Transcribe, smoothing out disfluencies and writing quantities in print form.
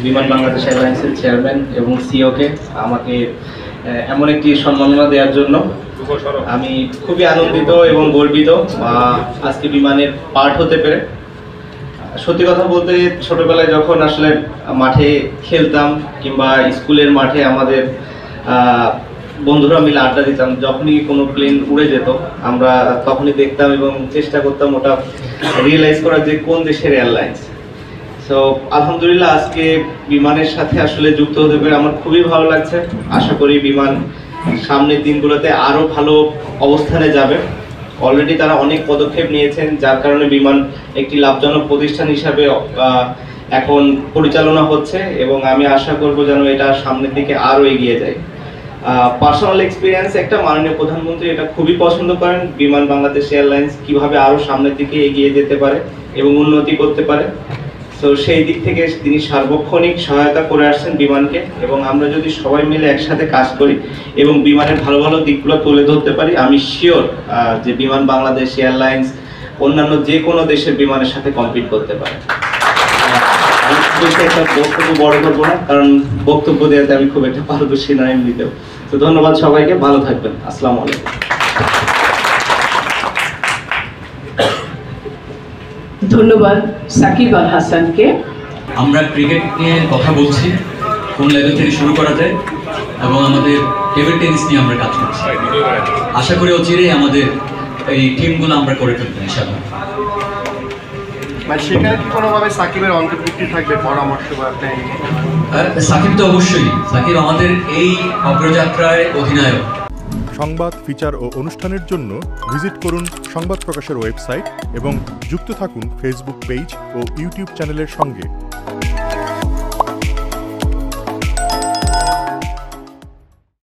বিমান বাংলাদেশ এয়ারলাইন্সের চেয়ারম্যান এবং সিওকে আমাকে এমন একটি সম্মাননা দেওয়ার জন্য আমি খুবই আনন্দিত এবং গর্বিত আজকে বিমানের পার্ট হতে পেরে। সত্যি কথা বলতে ছোটবেলায় যখন আসলে মাঠে খেলতাম কিংবা স্কুলের মাঠে আমাদের বন্ধুরা মিলে আড্ডা দিতাম, যখনই কোনো প্লেন উড়ে যেত আমরা তখনই দেখতাম এবং চেষ্টা করতাম ওটা রিয়েলাইজ করার যে কোন দেশের এয়ারলাইন্স। সো আলহামদুলিল্লাহ আজকে বিমানের সাথে আসলে যুক্ত হতে পেরে আমার খুবই ভালো লাগছে। আশা করি বিমান সামনের দিনগুলোতে আরও ভালো অবস্থানে যাবে। অলরেডি তারা অনেক পদক্ষেপ নিয়েছেন, যার কারণে বিমান একটি লাভজনক প্রতিষ্ঠান হিসাবে এখন পরিচালনা হচ্ছে এবং আমি আশা করব যেন এটা সামনের দিকে আরও এগিয়ে যায়। পার্সোনাল এক্সপিরিয়েন্স একটা, মাননীয় প্রধানমন্ত্রী এটা খুবই পছন্দ করেন বিমান বাংলাদেশ এয়ারলাইন্স কিভাবে আরও সামনের দিকে এগিয়ে যেতে পারে এবং উন্নতি করতে পারে। তো সেই দিক থেকে তিনি সার্বক্ষণিক সহায়তা করে আসছেন বিমানকে, এবং আমরা যদি সবাই মিলে একসাথে কাজ করি এবং বিমানের ভালো ভালো দিকগুলো তুলে ধরতে পারি, আমি শিওর যে বিমান বাংলাদেশ এয়ারলাইন্স অন্যান্য যে কোনো দেশের বিমানের সাথে কম্পিট করতে পারে। আমি খুব একটা বক্তব্য বড় করবো না, কারণ বক্তব্য দেওয়াতে আমি খুব একটা পারদর্শী না এমনিতেও। তো ধন্যবাদ সবাইকে, ভালো থাকবেন। আসসালামু আলাইকুম। ধন্যবাদ সাকিব আল হাসানকে। আমরা ক্রিকেট নিয়ে কথা বলছি, কোন লেভেল থেকে শুরু করা যায়, এবং আমাদের টেবিল টেনিস নিয়ে আমরা কাজ করছি। আশা করি অচিরেই আমাদের এই টিমগুলো আমরা করে ফেলবো ইনশাআল্লাহ। সেখানে কি কোনোভাবে সাকিবের অন্তর্ভুক্তি থাকবে, পরামর্শ বা প্ল্যান? সাকিব তো অবশ্যই, সাকিব আমাদের এই অগ্রযাত্রায় অধিনায়ক। সংবাদ, ফিচার ও অনুষ্ঠানের জন্য ভিজিট করুন সংবাদ প্রকাশের ওয়েবসাইট এবং যুক্ত থাকুন ফেসবুক পেজ ও ইউটিউব চ্যানেলের সঙ্গে।